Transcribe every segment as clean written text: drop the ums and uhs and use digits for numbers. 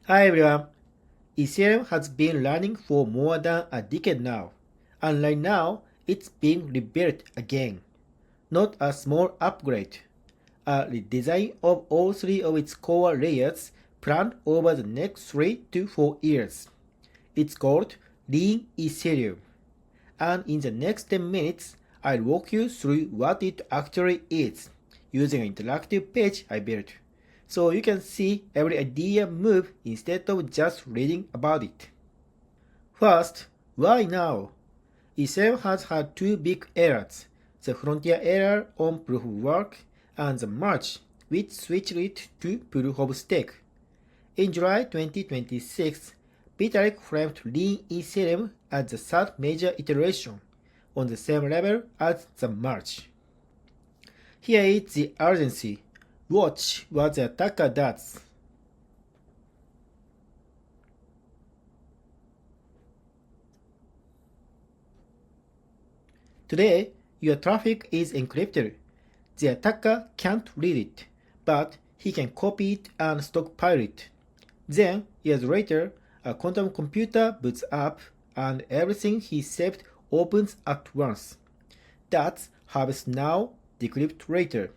Hi everyone. Ethereum has been running for more than a decade now, and right now it's being rebuilt again. Not a small upgrade, a redesign of all three of its core layers planned over the next 3 to 4 years. It's called Lean Ethereum, and in the next 10 minutes I'll walk you through what it actually is using an interactive page I built, so you can see every idea move instead of just reading about it. First, why now? Ethereum has had two big errors, the frontier error on proof of work and the merge, which switched it to proof of stake. In July 2026, Vitalik framed Lean Ethereum as the third major iteration, on the same level as the merge. Here is the urgency. Watch what the attacker does. Today, your traffic is encrypted. The attacker can't read it, but he can copy it and stockpile it. Then, years later, a quantum computer boots up and everything he saved opens at once. That's harvest now, decrypt later.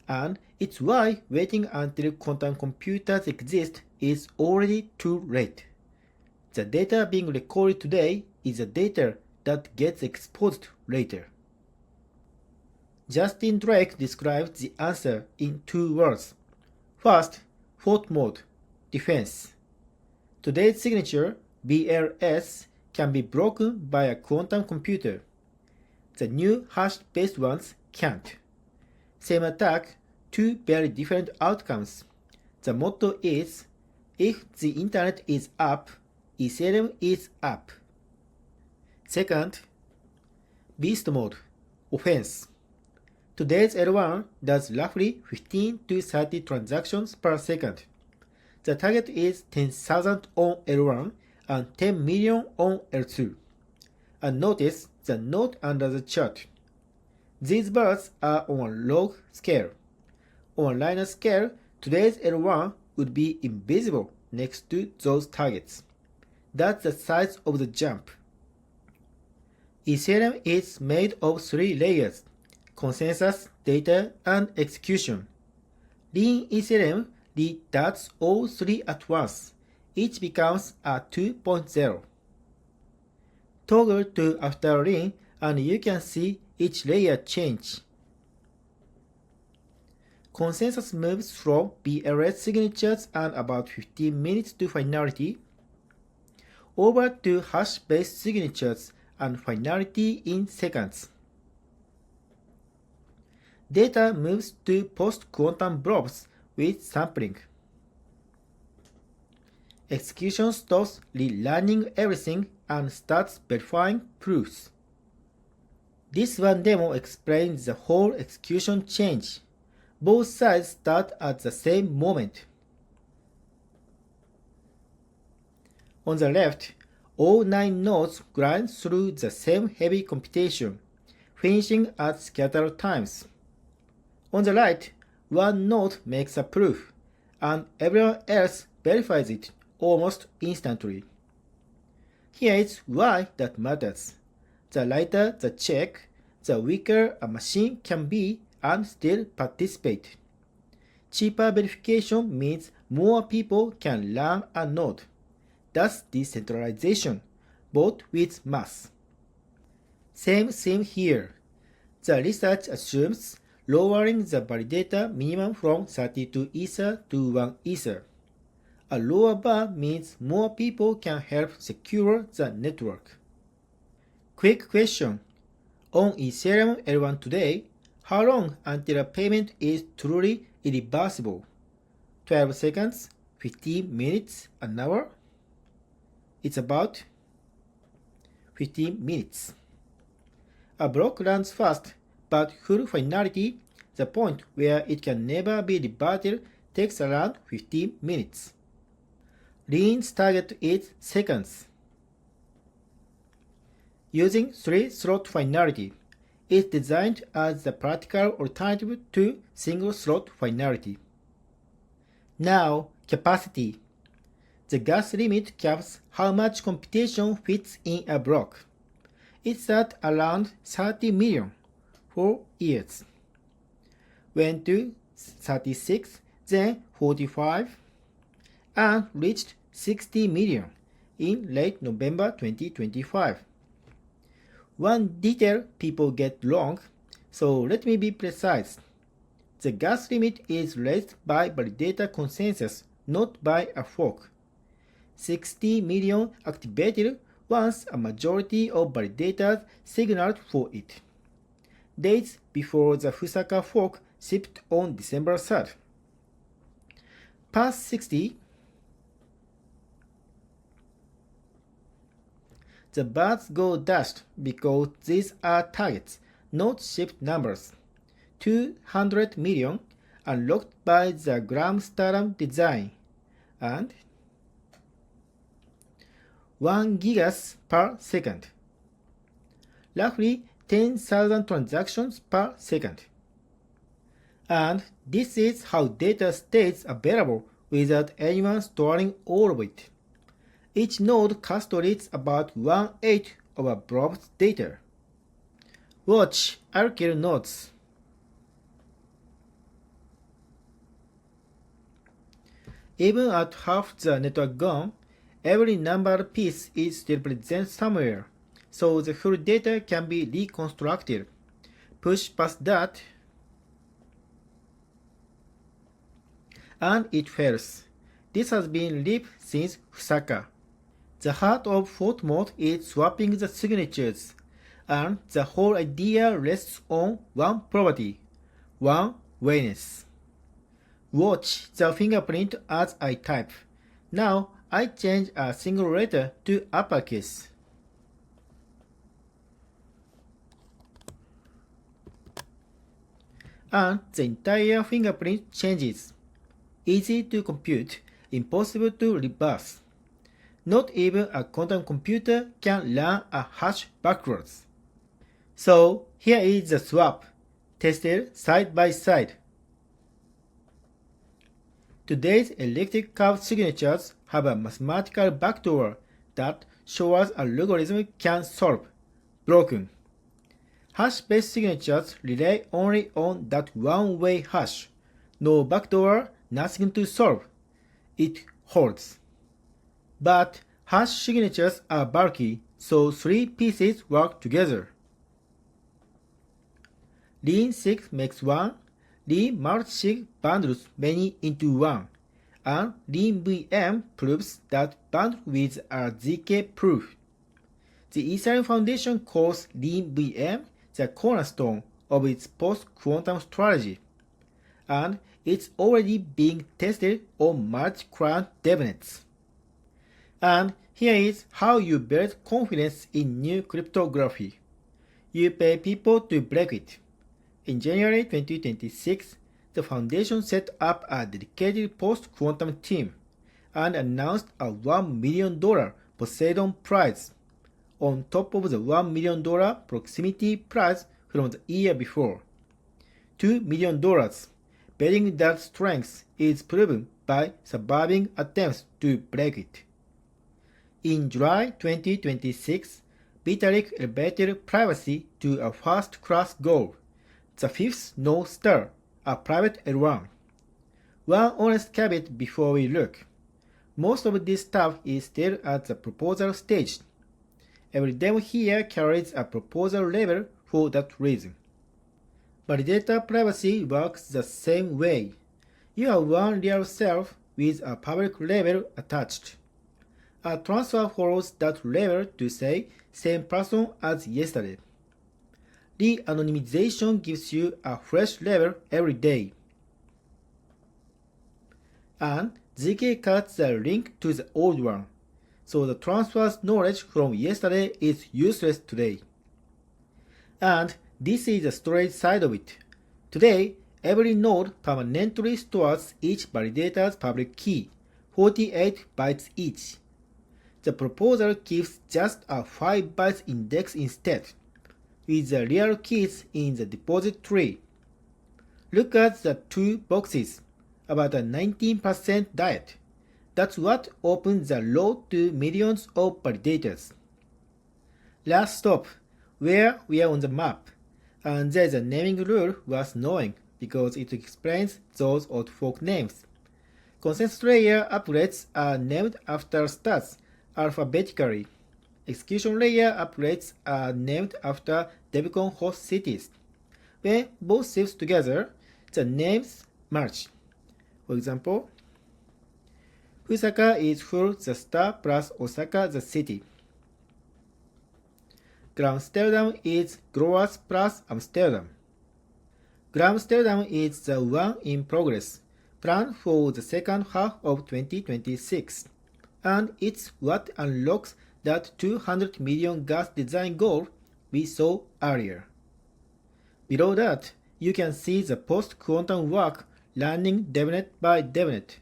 And it's why waiting until quantum computers exist is already too late. The data being recorded today is the data that gets exposed later. Justin Drake describes the answer in two words. First, fault mode, defense. Today's signature, BLS, can be broken by a quantum computer. The new hash-based ones can't. Same attack, two very different outcomes. The motto is, if the internet is up, Ethereum is up. Second, beast mode, offense. Today's L1 does roughly 15 to 30 transactions per second. The target is 10,000 on L1 and 10 million on L2. And notice the note under the chart. These bars are on a log scale. On a linear scale, today's L1 would be invisible next to those targets. That's the size of the jump. Ethereum is made of three layers: consensus, data, and execution. Lean Ethereum does all three at once. Each becomes a 2.0. Toggle to after Lean and you can see each layer change. Consensus moves from BLS signatures and about 15 minutes to finality, over to hash-based signatures and finality in seconds. Data moves to post-quantum blobs with sampling. Execution stops relearning everything and starts verifying proofs. This one demo explains the whole execution change. Both sides start at the same moment. On the left, all 9 nodes grind through the same heavy computation, finishing at scattered times. On the right, one node makes a proof, and everyone else verifies it almost instantly. Here is why that matters. The lighter the check, the weaker a machine can be and still participate. Cheaper verification means more people can learn a node. That's decentralization, both with math. Same thing here. The research assumes lowering the validator minimum from 32 Ether to 1 Ether. A lower bar means more people can help secure the network. Quick question. On Ethereum L1 today, how long until a payment is truly irreversible? 12 seconds, 15 minutes, an hour? It's about 15 minutes. A block runs fast, but full finality, the point where it can never be reverted, takes around 15 minutes. Lean's target is seconds. Using 3-slot finality, it's designed as the practical alternative to single-slot finality. Now, capacity. The gas limit caps how much computation fits in a block. It's at around 30 million for years. Went to 36, then 45, and reached 60 million in late November 2025. One detail people get wrong, so let me be precise. The gas limit is raised by validator consensus, not by a fork. 60 million activated once a majority of validators signaled for it. Days before the Fusaka fork shipped on December 3rd. Past 60, the bars go dashed because these are targets, not shipped numbers. 200 million unlocked by the Gram-Starum design, and 1 gigas per second. Roughly 10,000 transactions per second. And this is how data stays available without anyone storing all of it. Each node custodies about 1/8 of a blob's data. Watch Alkyl nodes. Even at half the network gone, every numbered piece is still present somewhere, so the full data can be reconstructed. Push past that, and it fails. This has been lived since Fusaka. The heart of fault mode is swapping the signatures, and the whole idea rests on one property, one-wayness. Watch the fingerprint as I type. Now I change a single letter to uppercase. And the entire fingerprint changes. Easy to compute, impossible to reverse. Not even a quantum computer can learn a hash backwards. So here is the swap, tested side by side. Today's elliptic curve signatures have a mathematical backdoor that Shor's algorithm can solve. Broken. Hash-based signatures rely only on that one-way hash. No backdoor, nothing to solve. It holds. But hash signatures are bulky, so 3 pieces work together. Lean 6 makes 1, Lean multisig bundles many into 1, and Lean VM proves that bundled with a ZK proof. The Ethereum Foundation calls Lean VM the cornerstone of its post-quantum strategy, and it's already being tested on multi-client devnets. And here is how you build confidence in new cryptography. You pay people to break it. In January 2026, the foundation set up a dedicated post-quantum team and announced a $1 million Poseidon prize, on top of the $1 million proximity prize from the year before. $2 million, betting that strength is proven by surviving attempts to break it. In July 2026, Vitalik elevated privacy to a first-class goal, the fifth North Star, a private L1. One honest caveat before we look. Most of this stuff is still at the proposal stage. Every demo here carries a proposal level for that reason. Validator privacy works the same way. You have one real self with a public label attached. A transfer follows that label to say same person as yesterday. De-anonymization gives you a fresh label every day. And ZK cuts the link to the old one, so the transfer's knowledge from yesterday is useless today. And this is the storage side of it. Today, every node permanently stores each validator's public key, 48 bytes each. The proposal keeps just a 5 bytes index instead, with the real keys in the deposit tree. Look at the two boxes, about a 19% diet. That's what opens the road to millions of validators. Last stop, where we are on the map, and there's a naming rule worth knowing because it explains those old fork names. Consensus layer applets are named after stats alphabetically. Execution layer applets are named after DevCon host cities. When both ships together, the names match. For example, Fusaka is full the star plus Osaka the city. Amsterdam is growers plus Amsterdam. Amsterdam is the one in progress, planned for the second half of 2026, and it's what unlocks that 200 million gas design goal we saw earlier. Below that, you can see the post-quantum work running DevNet by DevNet.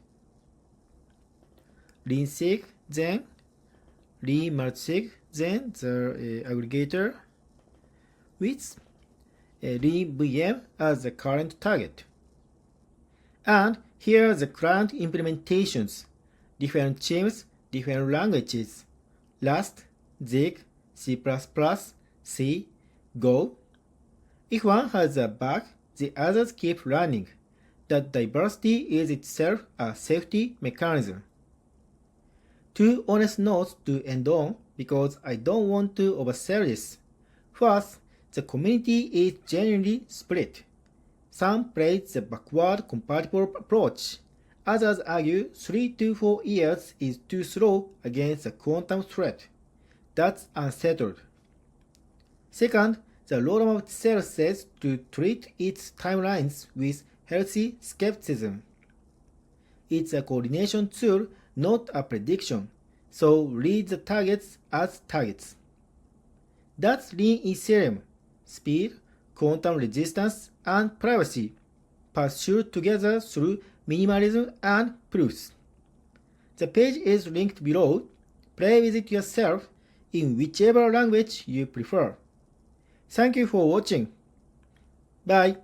Linsig, then Li-Multisig, then the aggregator, with Li-VM as the current target. And here are the current implementations, different teams, different languages, Rust, Zig, C++, C, Go. If one has a bug, the others keep running. That diversity is itself a safety mechanism. Two honest notes to end on because I don't want to oversell this. First, the community is genuinely split. Some praise the backward compatible approach. Others argue 3 to 4 years is too slow against the quantum threat. That's unsettled. Second, the roadmap itself says to treat its timelines with healthy skepticism. It's a coordination tool, not a prediction, so read the targets as targets. That's lean Ethereum, speed, quantum resistance, and privacy, pursued together through minimalism and proofs. The page is linked below. Play with it yourself in whichever language you prefer. Thank you for watching. Bye.